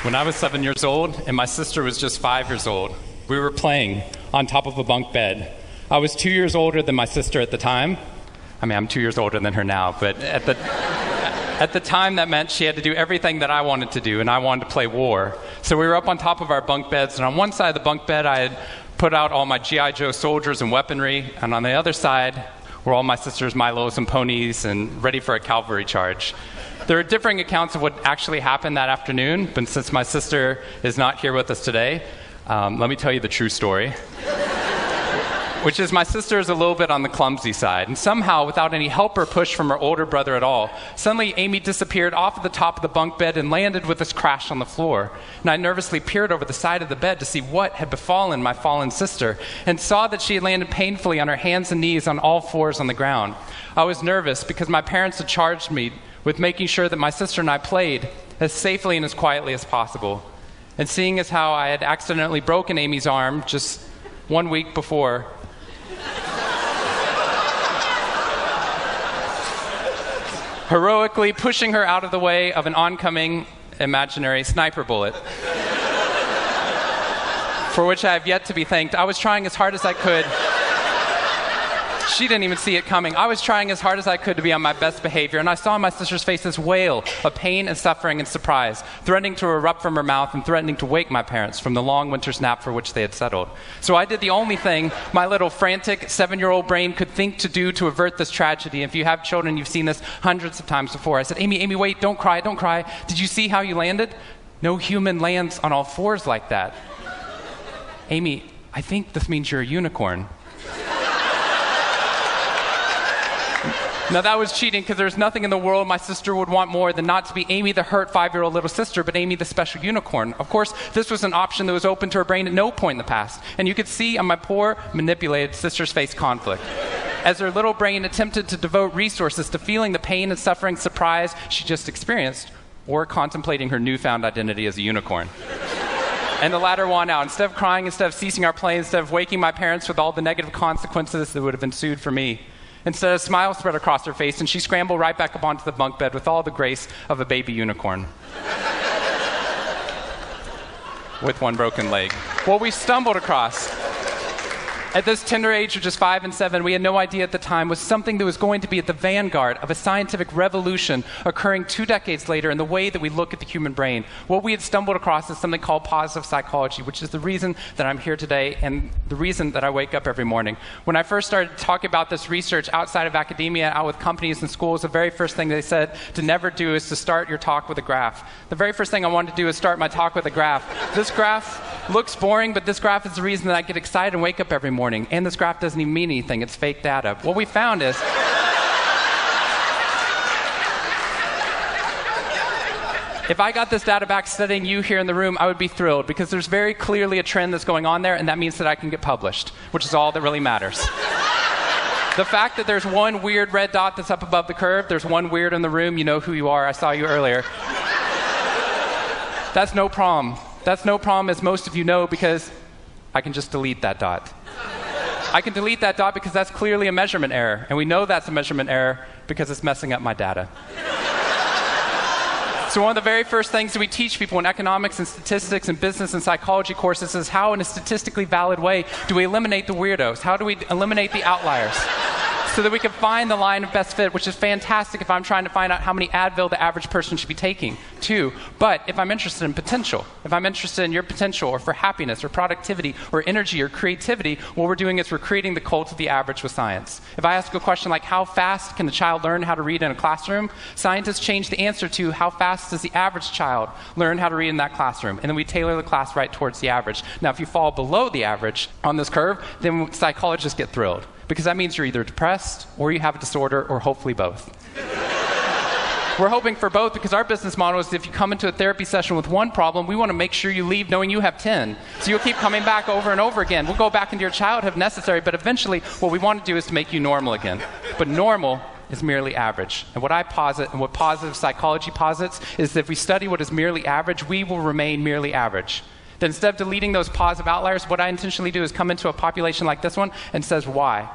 When I was 7 years old and my sister was just 5 years old, we were playing on top of a bunk bed. I was 2 years older than my sister at the time. I mean, I'm 2 years older than her now, but at the time that meant she had to do everything that I wanted to do, and I wanted to play war. So we were up on top of our bunk beds, and on one side of the bunk bed I had put out all my G.I. Joe soldiers and weaponry, and on the other side were all my sister's Milos and ponies and ready for a cavalry charge. There are differing accounts of what actually happened that afternoon, but since my sister is not here with us today, let me tell you the true story. Which is my sister is a little bit on the clumsy side, and somehow, without any help or push from her older brother at all, suddenly Amy disappeared off of the top of the bunk bed and landed with this crash on the floor. And I nervously peered over the side of the bed to see what had befallen my fallen sister, and saw that she had landed painfully on her hands and knees on all fours on the ground. I was nervous because my parents had charged me with making sure that my sister and I played as safely and as quietly as possible. And seeing as how I had accidentally broken Amy's arm just 1 week before, heroically pushing her out of the way of an oncoming imaginary sniper bullet, for which I have yet to be thanked. I was trying as hard as I could. She didn't even see it coming. I was trying as hard as I could to be on my best behavior, and I saw my sister's face this wail of pain and suffering and surprise, threatening to erupt from her mouth and threatening to wake my parents from the long winter's nap for which they had settled. So I did the only thing my little frantic 7-year-old brain could think to do to avert this tragedy. If you have children, you've seen this hundreds of times before. I said, Amy, wait, don't cry, don't cry. Did you see how you landed? No human lands on all fours like that. Amy, I think this means you're a unicorn. Now, that was cheating because there's nothing in the world my sister would want more than not to be Amy, the hurt 5-year-old little sister, but Amy, the special unicorn. Of course, this was an option that was open to her brain at no point in the past. And you could see on my poor, manipulated sister's face conflict, as her little brain attempted to devote resources to feeling the pain and suffering surprise she just experienced, or contemplating her newfound identity as a unicorn. And the latter won out. Instead of crying, instead of ceasing our play, instead of waking my parents with all the negative consequences that would have ensued for me, instead, a smile spread across her face, and she scrambled right back up onto the bunk bed with all the grace of a baby unicorn. With one broken leg. What we stumbled across at this tender age of just 5 and 7, we had no idea at the time, was something that was going to be at the vanguard of a scientific revolution occurring 2 decades later in the way that we look at the human brain. What we had stumbled across is something called positive psychology, which is the reason that I'm here today and the reason that I wake up every morning. When I first started talking about this research outside of academia, out with companies and schools, the very first thing they said to never do is to start your talk with a graph. The very first thing I wanted to do is start my talk with a graph. This graph looks boring, but this graph is the reason that I get excited and wake up every morning. And this graph doesn't even mean anything. It's fake data. What we found is if I got this data back studying you here in the room, I would be thrilled because there's very clearly a trend that's going on there, and that means that I can get published, which is all that really matters. The fact that there's one weird red dot that's up above the curve, there's one weird in the room, you know who you are, I saw you earlier. That's no problem. That's no problem, as most of you know, because I can just delete that dot. I can delete that dot because that's clearly a measurement error, and we know that's a measurement error because it's messing up my data. So one of the very first things that we teach people in economics and statistics and business and psychology courses is how, in a statistically valid way, do we eliminate the weirdos? How do we eliminate the outliers? So that we can find the line of best fit, which is fantastic if I'm trying to find out how many Advil the average person should be taking, too. But if I'm interested in potential, if I'm interested in your potential or for happiness or productivity or energy or creativity, what we're doing is we're creating the cult of the average with science. If I ask a question like how fast can a child learn how to read in a classroom, scientists change the answer to how fast does the average child learn how to read in that classroom, and then we tailor the class right towards the average. Now, if you fall below the average on this curve, then psychologists get thrilled, because that means you're either depressed or you have a disorder, or hopefully both. We're hoping for both because our business model is if you come into a therapy session with one problem, we want to make sure you leave knowing you have 10. So you'll keep coming back over and over again. We'll go back into your childhood if necessary, but eventually what we want to do is to make you normal again. But normal is merely average. And what I posit and what positive psychology posits is that if we study what is merely average, we will remain merely average. Then instead of deleting those positive outliers, what I intentionally do is come into a population like this one and says, why?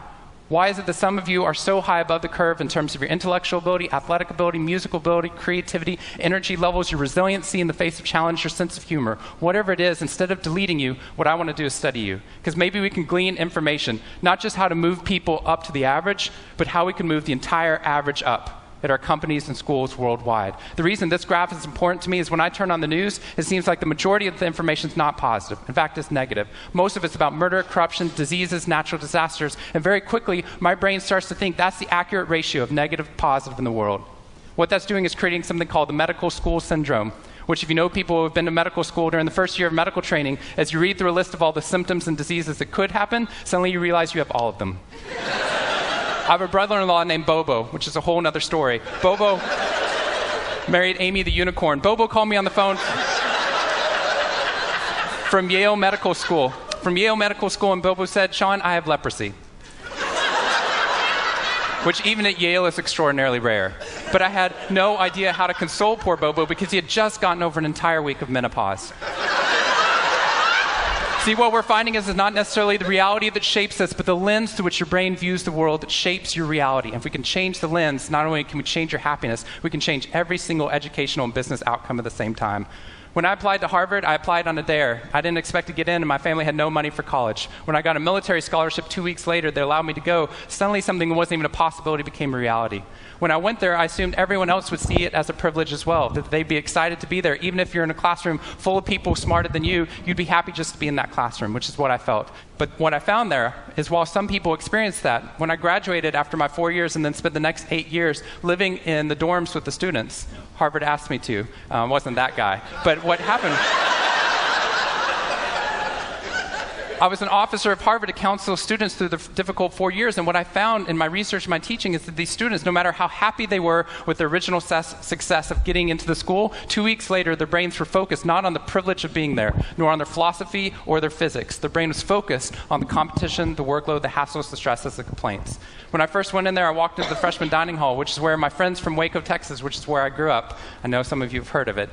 Why is it that some of you are so high above the curve in terms of your intellectual ability, athletic ability, musical ability, creativity, energy levels, your resiliency in the face of challenge, your sense of humor? Whatever it is, instead of deleting you, what I want to do is study you. Because maybe we can glean information, not just how to move people up to the average, but how we can move the entire average up at our companies and schools worldwide. The reason this graph is important to me is when I turn on the news, it seems like the majority of the information is not positive. In fact, it's negative. Most of it's about murder, corruption, diseases, natural disasters, and very quickly, my brain starts to think that's the accurate ratio of negative to positive in the world. What that's doing is creating something called the medical school syndrome, which if you know people who have been to medical school during the first year of medical training, as you read through a list of all the symptoms and diseases that could happen, suddenly you realize you have all of them. I have a brother-in-law named Bobo, which is a whole other story. Bobo married Amy the unicorn. Bobo called me on the phone from Yale Medical School. And Bobo said, "Shawn, I have leprosy." Which even at Yale is extraordinarily rare. But I had no idea how to console poor Bobo because he had just gotten over an entire week of menopause. See, what we're finding is not necessarily the reality that shapes us, but the lens through which your brain views the world that shapes your reality. And if we can change the lens, not only can we change your happiness, we can change every single educational and business outcome at the same time. When I applied to Harvard, I applied on a dare. I didn't expect to get in, and my family had no money for college. When I got a military scholarship 2 weeks later, they allowed me to go. Suddenly, something that wasn't even a possibility became a reality. When I went there, I assumed everyone else would see it as a privilege as well, that they'd be excited to be there. Even if you're in a classroom full of people smarter than you, you'd be happy just to be in that classroom, which is what I felt. But what I found there is while some people experienced that, when I graduated after my 4 years and then spent the next 8 years living in the dorms with the students, Harvard asked me to. Wasn't that guy. But what happened... I was an officer of Harvard to counsel students through the difficult 4 years, and what I found in my research and my teaching is that these students, no matter how happy they were with their original success of getting into the school, 2 weeks later their brains were focused not on the privilege of being there, nor on their philosophy or their physics. Their brain was focused on the competition, the workload, the hassles, the stresses, the complaints. When I first went in there, I walked into the freshman dining hall, which is where my friends from Waco, Texas, which is where I grew up, I know some of you have heard of it.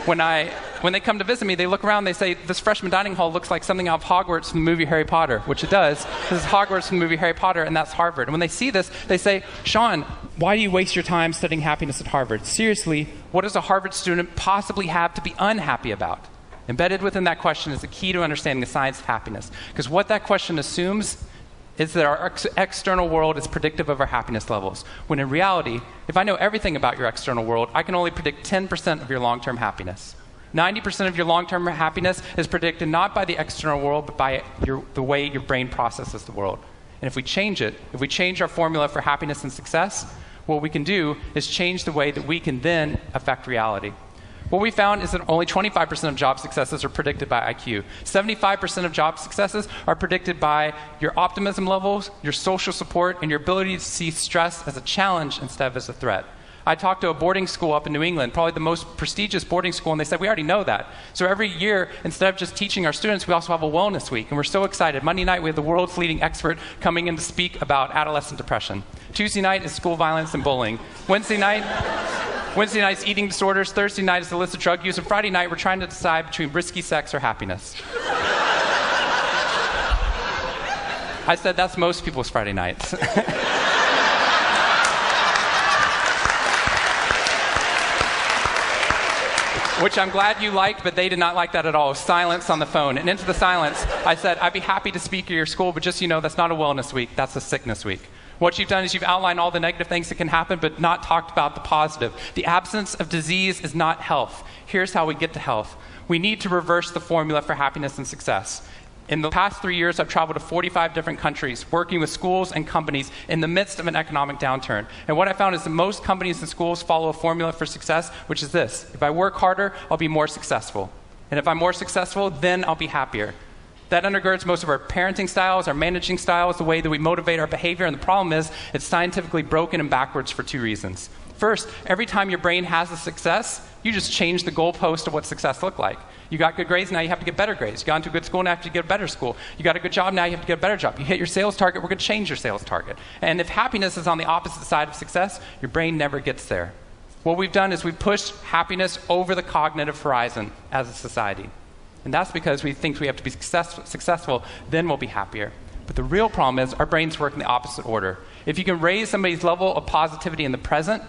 When they come to visit me, they look around, they say, "This freshman dining hall looks like something out of Hogwarts from the movie Harry Potter," which it does. This is Hogwarts from the movie Harry Potter, and that's Harvard. And when they see this, they say, "Shawn, why do you waste your time studying happiness at Harvard? Seriously, what does a Harvard student possibly have to be unhappy about?" Embedded within that question is the key to understanding the science of happiness. Because what that question assumes is that our external world is predictive of our happiness levels. When in reality, if I know everything about your external world, I can only predict 10% of your long-term happiness. 90% of your long-term happiness is predicted not by the external world, but by the way your brain processes the world. And if we change it, if we change our formula for happiness and success, what we can do is change the way that we can then affect reality. What we found is that only 25% of job successes are predicted by IQ. 75% of job successes are predicted by your optimism levels, your social support, and your ability to see stress as a challenge instead of as a threat. I talked to a boarding school up in New England, probably the most prestigious boarding school, and they said, "We already know that." So every year, instead of just teaching our students, we also have a wellness week, and we're so excited. Monday night, we have the world's leading expert coming in to speak about adolescent depression. Tuesday night is school violence and bullying. Wednesday night's eating disorders. Thursday night is illicit drug use. And Friday night, we're trying to decide between risky sex or happiness. I said that's most people's Friday nights. Which I'm glad you liked, but they did not like that at all. Silence on the phone. And into the silence, I said, "I'd be happy to speak at your school, but just so you know, that's not a wellness week. That's a sickness week." What you've done is you've outlined all the negative things that can happen, but not talked about the positive. The absence of disease is not health. Here's how we get to health. We need to reverse the formula for happiness and success. In the past 3 years, I've traveled to 45 different countries, working with schools and companies in the midst of an economic downturn. And what I found is that most companies and schools follow a formula for success, which is this: if I work harder, I'll be more successful. And if I'm more successful, then I'll be happier. That undergirds most of our parenting styles, our managing styles, the way that we motivate our behavior. And the problem is, it's scientifically broken and backwards for 2 reasons. First, every time your brain has a success, you just change the goalpost of what success looked like. You got good grades, now you have to get better grades. You got into a good school, now you have to get a better school. You got a good job, now you have to get a better job. You hit your sales target, we're going to change your sales target. And if happiness is on the opposite side of success, your brain never gets there. What we've done is we've pushed happiness over the cognitive horizon as a society. And that's because we think we have to be successful, then we'll be happier. But the real problem is our brains work in the opposite order. If you can raise somebody's level of positivity in the present,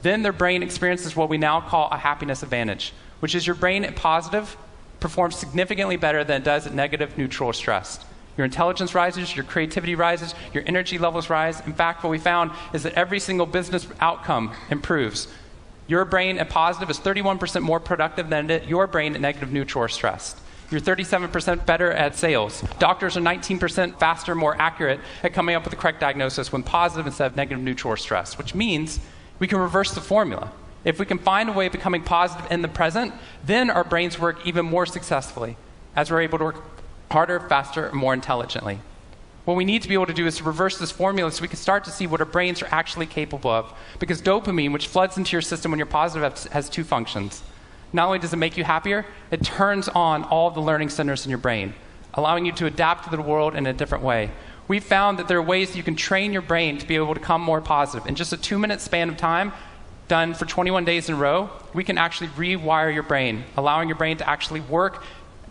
then their brain experiences what we now call a happiness advantage, which is your brain at positive performs significantly better than it does at negative, neutral, or stressed. Your intelligence rises, your creativity rises, your energy levels rise. In fact, what we found is that every single business outcome improves. Your brain at positive is 31% more productive than your brain at negative, neutral, or stressed. You're 37% better at sales. Doctors are 19% faster, more accurate at coming up with the correct diagnosis when positive instead of negative, neutral, or stressed, which means we can reverse the formula. If we can find a way of becoming positive in the present, then our brains work even more successfully as we're able to work harder, faster, and more intelligently. What we need to be able to do is to reverse this formula so we can start to see what our brains are actually capable of. Because dopamine, which floods into your system when you're positive, has two functions. Not only does it make you happier, it turns on all the learning centers in your brain, allowing you to adapt to the world in a different way. We've found that there are ways that you can train your brain to be able to become more positive. In just a 2-minute span of time, done for 21 days in a row, we can actually rewire your brain, allowing your brain to actually work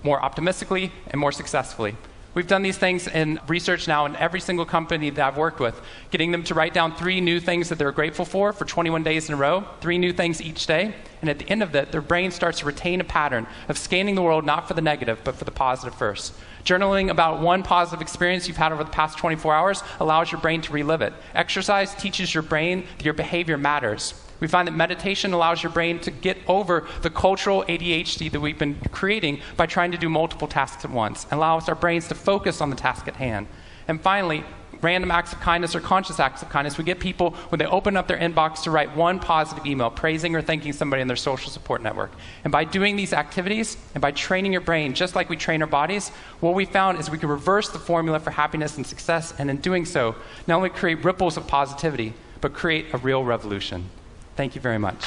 more optimistically and more successfully. We've done these things in research now in every single company that I've worked with, getting them to write down 3 new things that they're grateful for 21 days in a row, 3 new things each day. And at the end of that, their brain starts to retain a pattern of scanning the world not for the negative, but for the positive first. Journaling about one positive experience you've had over the past 24 hours allows your brain to relive it. Exercise teaches your brain that your behavior matters. We find that meditation allows your brain to get over the cultural ADHD that we've been creating by trying to do multiple tasks at once, and allows our brains to focus on the task at hand. And finally, random acts of kindness or conscious acts of kindness. We get people, when they open up their inbox, to write one positive email praising or thanking somebody in their social support network. And by doing these activities and by training your brain, just like we train our bodies, what we found is we can reverse the formula for happiness and success, and in doing so, not only create ripples of positivity, but create a real revolution. Thank you very much.